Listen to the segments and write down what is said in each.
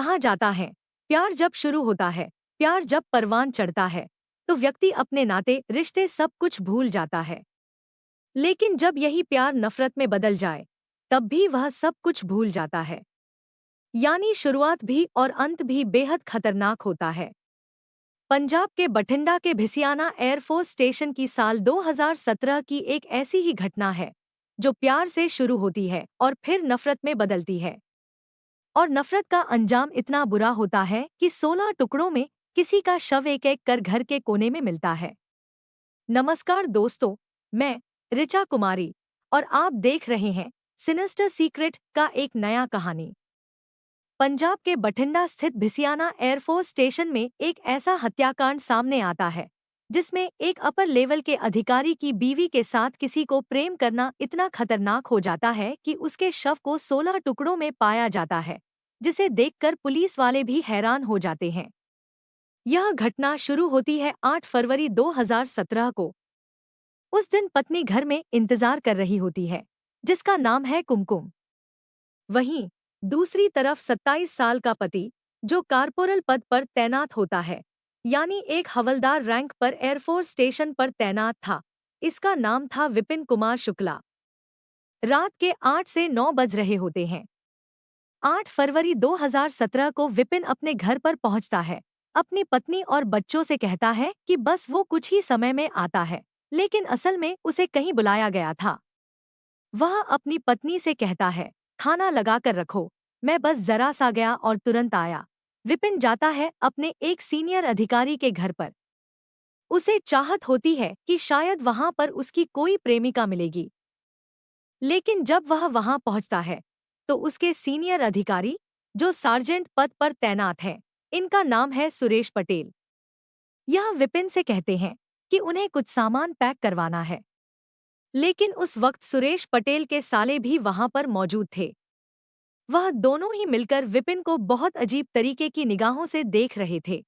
कहा जाता है, प्यार जब शुरू होता है, प्यार जब परवान चढ़ता है, तो व्यक्ति अपने नाते रिश्ते सब कुछ भूल जाता है। लेकिन जब यही प्यार नफरत में बदल जाए, तब भी वह सब कुछ भूल जाता है। यानी शुरुआत भी और अंत भी बेहद खतरनाक होता है। पंजाब के बठिंडा के भिसियाना एयरफोर्स स्टेशन की साल 2017 की एक ऐसी ही घटना है, जो प्यार से शुरू होती है और फिर नफरत में बदलती है। और नफरत का अंजाम इतना बुरा होता है कि 16 टुकड़ों में किसी का शव एक एक कर घर के कोने में मिलता है। नमस्कार दोस्तों, मैं ऋचा कुमारी और आप देख रहे हैं सिनेस्टर सीक्रेट का एक नया कहानी। पंजाब के बठिंडा स्थित भिसियाना एयरफोर्स स्टेशन में एक ऐसा हत्याकांड सामने आता है, जिसमें एक अपर लेवल के अधिकारी की बीवी के साथ किसी को प्रेम करना इतना खतरनाक हो जाता है कि उसके शव को 16 टुकड़ों में पाया जाता है, जिसे देखकर पुलिस वाले भी हैरान हो जाते हैं। यह घटना शुरू होती है 8 फरवरी 2017 को। उस दिन पत्नी घर में इंतजार कर रही होती है, जिसका नाम है कुमकुम। वहीं दूसरी तरफ 27 साल का पति, जो कारपोरल पद पर तैनात होता है, यानी एक हवलदार रैंक पर एयरफोर्स स्टेशन पर तैनात था। इसका नाम था विपिन कुमार शुक्ला। रात के 8 से 9 बज रहे होते हैं। 8 फरवरी 2017 को विपिन अपने घर पर पहुंचता है। अपनी पत्नी और बच्चों से कहता है कि बस वो कुछ ही समय में आता है, लेकिन असल में उसे कहीं बुलाया गया था। वह अपनी पत्नी से कहता है, खाना लगा कर रखो, मैं बस जरा सा गया और तुरंत आया। विपिन जाता है अपने एक सीनियर अधिकारी के घर पर। उसे चाहत होती है कि शायद वहां पर उसकी कोई प्रेमिका मिलेगी। लेकिन जब वह वहां पहुंचता है, तो उसके सीनियर अधिकारी, जो सार्जेंट पद पर तैनात हैं, इनका नाम है सुरेश पटेल। यह विपिन से कहते हैं कि उन्हें कुछ सामान पैक करवाना है। लेकिन उस वक्त सुरेश पटेल के साले भी वहां पर मौजूद थे। वह दोनों ही मिलकर विपिन को बहुत अजीब तरीके की निगाहों से देख रहे थे।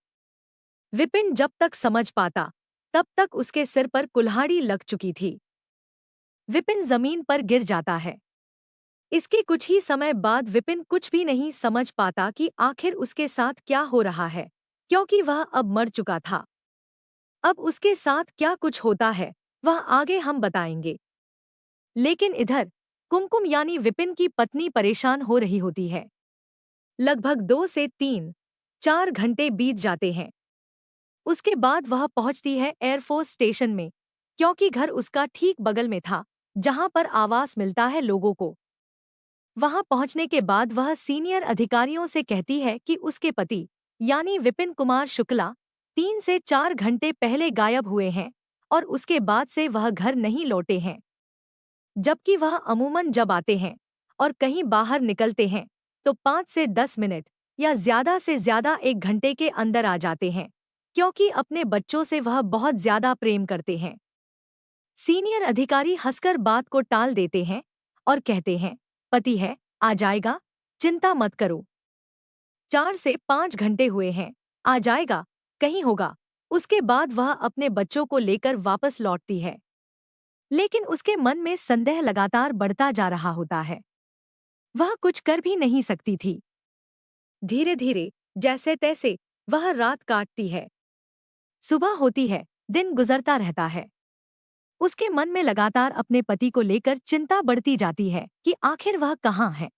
विपिन जब तक समझ पाता, तब तक उसके सिर पर कुल्हाड़ी लग चुकी थी। विपिन जमीन पर गिर जाता है। इसके कुछ ही समय बाद विपिन कुछ भी नहीं समझ पाता कि आखिर उसके साथ क्या हो रहा है, क्योंकि वह अब मर चुका था। अब उसके साथ क्या कुछ होता है, वह आगे हम बताएंगे। लेकिन इधर कुमकुम यानी विपिन की पत्नी परेशान हो रही होती है। लगभग 2 से 3-4 घंटे बीत जाते हैं। उसके बाद वह पहुंचती है एयरफोर्स स्टेशन में, क्योंकि घर उसका ठीक बगल में था, जहां पर आवास मिलता है लोगों को। वहां पहुंचने के बाद वह सीनियर अधिकारियों से कहती है कि उसके पति यानी विपिन कुमार शुक्ला 3 से 4 घंटे पहले गायब हुए हैं और उसके बाद से वह घर नहीं लौटे हैं। जबकि वह अमूमन जब आते हैं और कहीं बाहर निकलते हैं, तो 5 से 10 मिनट या ज्यादा से ज्यादा 1 घंटे के अंदर आ जाते हैं, क्योंकि अपने बच्चों से वह बहुत ज्यादा प्रेम करते हैं। सीनियर अधिकारी हंसकर बात को टाल देते हैं और कहते हैं, पति है, आ जाएगा, चिंता मत करो। 4 से 5 घंटे हुए हैं, आ जाएगा, कहीं होगा। उसके बाद वह अपने बच्चों को लेकर वापस लौटती है। लेकिन उसके मन में संदेह लगातार बढ़ता जा रहा होता है। वह कुछ कर भी नहीं सकती थी। धीरे धीरे, जैसे तैसे, वह रात काटती है। सुबह होती है, दिन गुजरता रहता है। उसके मन में लगातार अपने पति को लेकर चिंता बढ़ती जाती है कि आखिर वह कहाँ है।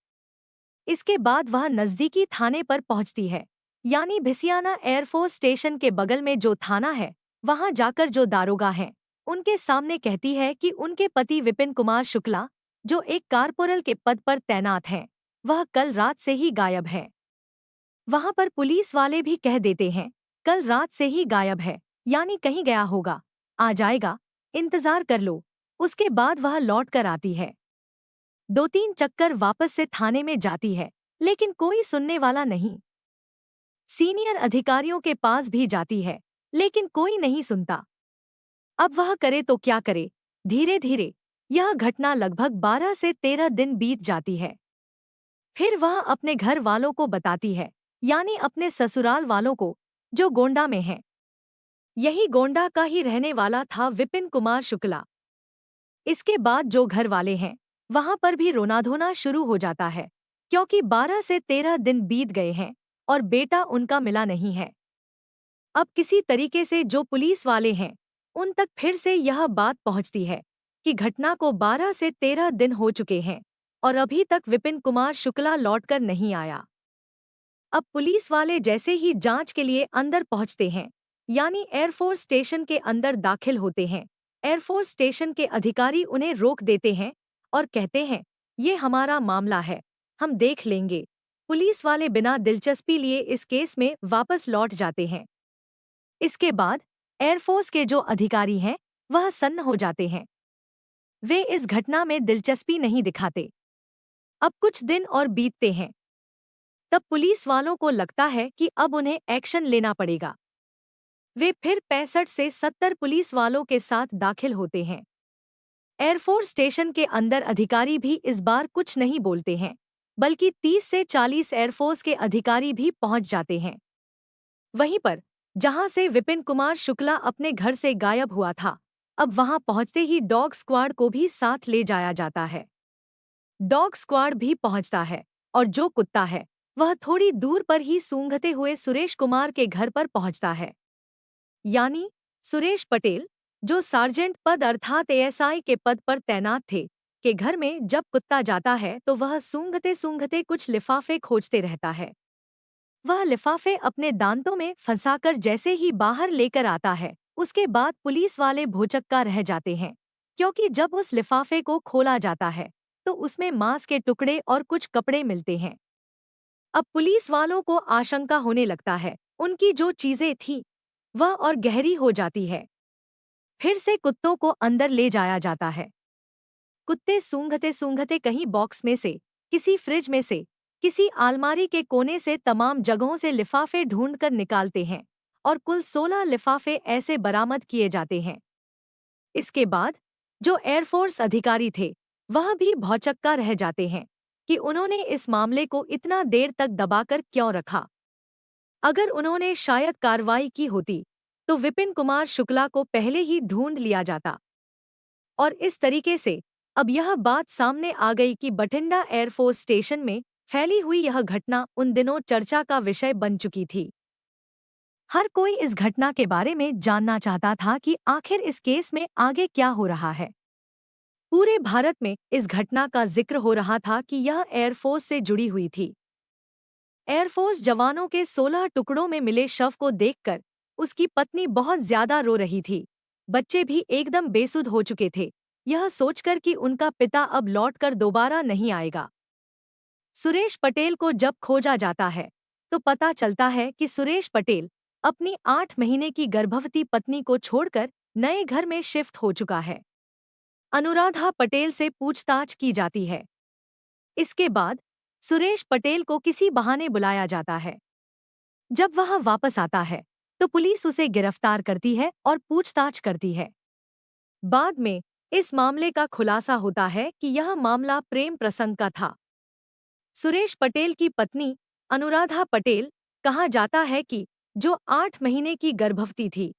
इसके बाद वह नजदीकी थाने पर पहुंचती है, यानी भिसियाना एयरफोर्स स्टेशन के बगल में जो थाना है, वहां जाकर जो दारोगा हैं, उनके सामने कहती है कि उनके पति विपिन कुमार शुक्ला, जो एक कारपोरल के पद पर तैनात हैं, वह कल रात से ही गायब है। वहां पर पुलिस वाले भी कह देते हैं, कल रात से ही गायब है, यानी कहीं गया होगा, आ जाएगा, इंतजार कर लो। उसके बाद वह लौट कर आती है। 2-3 चक्कर वापस से थाने में जाती है, लेकिन कोई सुनने वाला नहीं। सीनियर अधिकारियों के पास भी जाती है, लेकिन कोई नहीं सुनता। अब वह करे तो क्या करे। धीरे धीरे यह घटना लगभग 12 से 13 दिन बीत जाती है। फिर वह अपने घर वालों को बताती है, यानी अपने ससुराल वालों को, जो गोंडा में हैं। यही गोंडा का ही रहने वाला था विपिन कुमार शुक्ला। इसके बाद जो घर वाले हैं, वहां पर भी रोना धोना शुरू हो जाता है, क्योंकि 12 से 13 दिन बीत गए हैं और बेटा उनका मिला नहीं है। अब किसी तरीके से जो पुलिस वाले हैं उन तक फिर से यह बात पहुंचती है कि घटना को 12 से 13 दिन हो चुके हैं और अभी तक विपिन कुमार शुक्ला लौटकर नहीं आया। अब पुलिस वाले जैसे ही जांच के लिए अंदर पहुंचते हैं, यानी एयरफोर्स स्टेशन के अंदर दाखिल होते हैं, एयरफोर्स स्टेशन के अधिकारी उन्हें रोक देते हैं और कहते हैं, ये हमारा मामला है, हम देख लेंगे। पुलिस वाले बिना दिलचस्पी लिए इस केस में वापस लौट जाते हैं। इसके बाद एयरफोर्स के जो अधिकारी हैं वह सन्न हो जाते हैं। वे इस घटना में दिलचस्पी नहीं दिखाते। अब कुछ दिन और बीतते हैं। तब पुलिस वालों को लगता है कि अब उन्हें एक्शन लेना पड़ेगा। वे फिर 65 से 70 पुलिस वालों के साथ दाखिल होते हैं। एयरफोर्स स्टेशन के अंदर अधिकारी भी इस बार कुछ नहीं बोलते हैं, बल्कि 30 से 40 एयरफोर्स के अधिकारी भी पहुंच जाते हैं। वहीं पर जहां से विपिन कुमार शुक्ला अपने घर से गायब हुआ था, अब वहां पहुंचते ही डॉग स्क्वाड को भी साथ ले जाया जाता है। डॉग स्क्वाड भी पहुंचता है और जो कुत्ता है वह थोड़ी दूर पर ही सूंघते हुए सुरेश कुमार के घर पर पहुंचता है। यानी सुरेश पटेल, जो सार्जेंट पद अर्थात एएसआई के पद पर तैनात थे, के घर में जब कुत्ता जाता है तो वह सूंघते सूंघते कुछ लिफाफे खोजते रहता है। वह लिफाफे अपने दांतों में फंसाकर जैसे ही बाहर लेकर आता है, उसके बाद पुलिस वाले भौचक्का रह जाते हैं, क्योंकि जब उस लिफाफे को खोला जाता है तो उसमें मांस के टुकड़े और कुछ कपड़े मिलते हैं। अब पुलिस वालों को आशंका होने लगता है, उनकी जो चीजें थी वह और गहरी हो जाती है। फिर से कुत्तों को अंदर ले जाया जाता है। कुत्ते सूंघते सूंघते कहीं बॉक्स में से, किसी फ्रिज में से, किसी अलमारी के कोने से तमाम जगहों से लिफाफे ढूंढकर निकालते हैं और कुल 16 लिफाफे ऐसे बरामद किए जाते हैं। इसके बाद जो एयरफोर्स अधिकारी थे वह भी भौचक्का रह जाते हैं कि उन्होंने इस मामले को इतना देर तक दबाकर क्यों रखा। अगर उन्होंने शायद कार्रवाई की होती तो विपिन कुमार शुक्ला को पहले ही ढूंढ लिया जाता। और इस तरीके से अब यह बात सामने आ गई कि बठिंडा एयरफोर्स स्टेशन में फैली हुई यह घटना उन दिनों चर्चा का विषय बन चुकी थी। हर कोई इस घटना के बारे में जानना चाहता था कि आखिर इस केस में आगे क्या हो रहा है। पूरे भारत में इस घटना का जिक्र हो रहा था कि यह एयरफोर्स से जुड़ी हुई थी। एयरफोर्स जवानों के 16 टुकड़ों में मिले शव को देखकर उसकी पत्नी बहुत ज्यादा रो रही थी। बच्चे भी एकदम बेसुध हो चुके थे, यह सोचकर कि उनका पिता अब लौटकर दोबारा नहीं आएगा। सुरेश पटेल को जब खोजा जाता है तो पता चलता है कि सुरेश पटेल अपनी 8 महीने की गर्भवती पत्नी को छोड़कर नए घर में शिफ्ट हो चुका है। अनुराधा पटेल से पूछताछ की जाती है। इसके बाद सुरेश पटेल को किसी बहाने बुलाया जाता है। जब वह वापस आता है तो पुलिस उसे गिरफ्तार करती है और पूछताछ करती है। बाद में इस मामले का खुलासा होता है कि यह मामला प्रेम प्रसंग का था। सुरेश पटेल की पत्नी अनुराधा पटेल, कहा जाता है कि जो 8 महीने की गर्भवती थी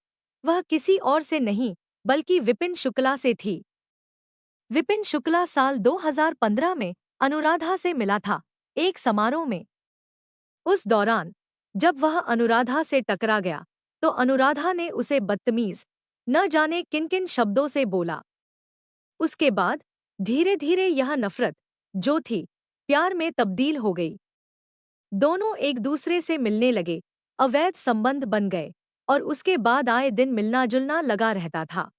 वह किसी और से नहीं बल्कि विपिन शुक्ला से थी। विपिन शुक्ला साल 2015 में अनुराधा से मिला था एक समारोह में। उस दौरान जब वह अनुराधा से टकरा गया तो अनुराधा ने उसे बदतमीज न जाने किन किन शब्दों से बोला। उसके बाद धीरे धीरे यह नफरत जो थी प्यार में तब्दील हो गई। दोनों एक दूसरे से मिलने लगे, अवैध संबंध बन गए और उसके बाद आए दिन मिलना जुलना लगा रहता था।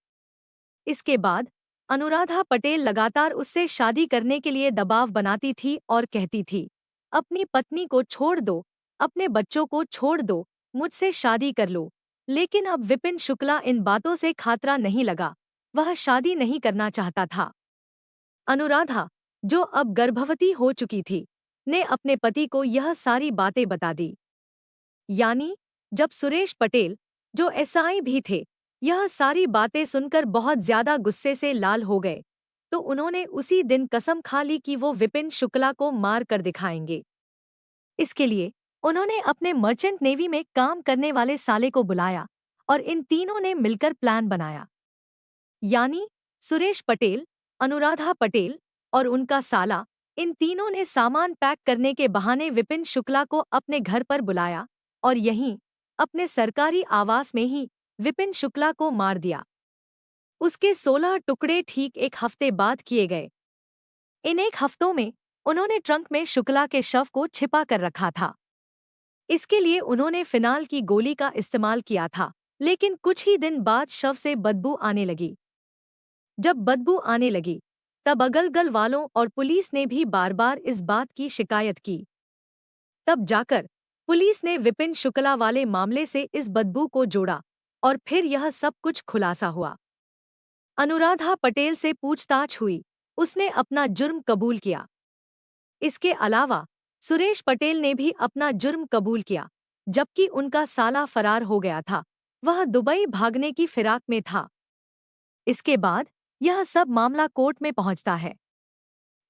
इसके बाद अनुराधा पटेल लगातार उससे शादी करने के लिए दबाव बनाती थी और कहती थी, अपनी पत्नी को छोड़ दो, अपने बच्चों को छोड़ दो, मुझसे शादी कर लो। लेकिन अब विपिन शुक्ला इन बातों से खातरा नहीं लगा, वह शादी नहीं करना चाहता था। अनुराधा, जो अब गर्भवती हो चुकी थी, ने अपने पति को यह सारी बातें बता दी। यानी जब सुरेश पटेल, जो एसआई भी थे, यह सारी बातें सुनकर बहुत ज्यादा गुस्से से लाल हो गए तो उन्होंने उसी दिन कसम खा ली कि वो विपिन शुक्ला को मार कर दिखाएंगे। इसके लिए उन्होंने अपने मर्चेंट नेवी में काम करने वाले साले को बुलाया और इन तीनों ने मिलकर प्लान बनाया। यानी सुरेश पटेल, अनुराधा पटेल और उनका साला इन तीनों ने सामान पैक करने के बहाने विपिन शुक्ला को अपने घर पर बुलाया और यहीं अपने सरकारी आवास में ही विपिन शुक्ला को मार दिया। उसके 16 टुकड़े ठीक एक हफ्ते बाद किए गए। इन एक हफ्तों में उन्होंने ट्रंक में शुक्ला के शव को छिपा कर रखा था। इसके लिए उन्होंने फिनाल की गोली का इस्तेमाल किया था, लेकिन कुछ ही दिन बाद शव से बदबू आने लगी। जब बदबू आने लगी तब अगल-बगल वालों और पुलिस ने भी बार-बार इस बात की शिकायत की। तब जाकर पुलिस ने विपिन शुक्ला वाले मामले से इस बदबू को जोड़ा और फिर यह सब कुछ खुलासा हुआ। अनुराधा पटेल से पूछताछ हुई, उसने अपना जुर्म कबूल किया। इसके अलावा सुरेश पटेल ने भी अपना जुर्म कबूल किया, जबकि उनका साला फरार हो गया था। वह दुबई भागने की फिराक में था। इसके बाद यह सब मामला कोर्ट में पहुंचता है।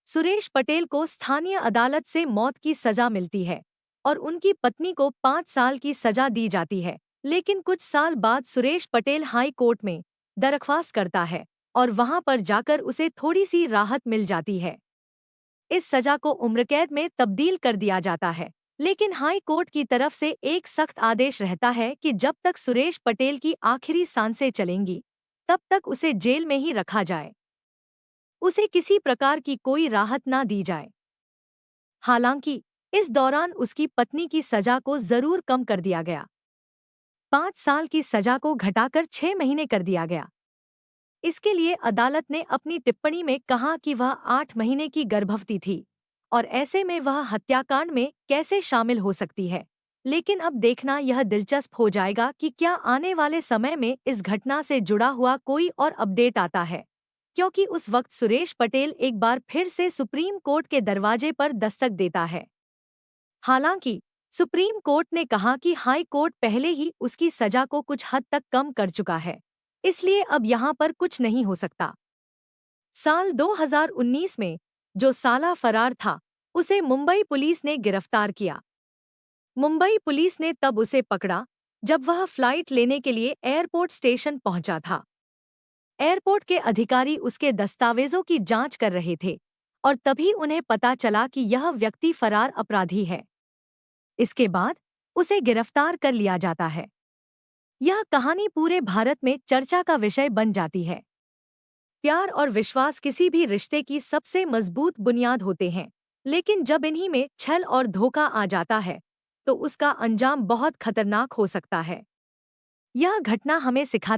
सुरेश पटेल को स्थानीय अदालत से मौत की सजा मिलती है और उनकी पत्नी को 5 साल की सजा दी जाती है। लेकिन कुछ साल बाद सुरेश पटेल हाई कोर्ट में दरख्वास्त करता है और वहां पर जाकर उसे थोड़ी सी राहत मिल जाती है। इस सजा को उम्रकैद में तब्दील कर दिया जाता है, लेकिन हाई कोर्ट की तरफ से एक सख्त आदेश रहता है कि जब तक सुरेश पटेल की आखिरी सांसें चलेंगी तब तक उसे जेल में ही रखा जाए, उसे किसी प्रकार की कोई राहत ना दी जाए। हालांकि इस दौरान उसकी पत्नी की सजा को जरूर कम कर दिया गया। 5 साल की सजा को घटाकर 6 महीने कर दिया गया। इसके लिए अदालत ने अपनी टिप्पणी में कहा कि वह 8 महीने की गर्भवती थी और ऐसे में वह हत्याकांड में कैसे शामिल हो सकती है। लेकिन अब देखना यह दिलचस्प हो जाएगा कि क्या आने वाले समय में इस घटना से जुड़ा हुआ कोई और अपडेट आता है, क्योंकि उस वक्त सुरेश पटेल एक बार फिर से सुप्रीम कोर्ट के दरवाजे पर दस्तक देता है। हालांकि सुप्रीम कोर्ट ने कहा कि हाई कोर्ट पहले ही उसकी सजा को कुछ हद तक कम कर चुका है, इसलिए अब यहाँ पर कुछ नहीं हो सकता। साल 2019 में जो साला फरार था उसे मुंबई पुलिस ने गिरफ्तार किया। मुंबई पुलिस ने तब उसे पकड़ा जब वह फ्लाइट लेने के लिए एयरपोर्ट स्टेशन पहुंचा था। एयरपोर्ट के अधिकारी उसके दस्तावेजों की जांच कर रहे थे और तभी उन्हें पता चला कि यह व्यक्ति फरार अपराधी है। इसके बाद उसे गिरफ्तार कर लिया जाता है। यह कहानी पूरे भारत में चर्चा का विषय बन जाती है। प्यार और विश्वास किसी भी रिश्ते की सबसे मजबूत बुनियाद होते हैं, लेकिन जब इन्हीं में छल और धोखा आ जाता है तो उसका अंजाम बहुत खतरनाक हो सकता है। यह घटना हमें सिखाती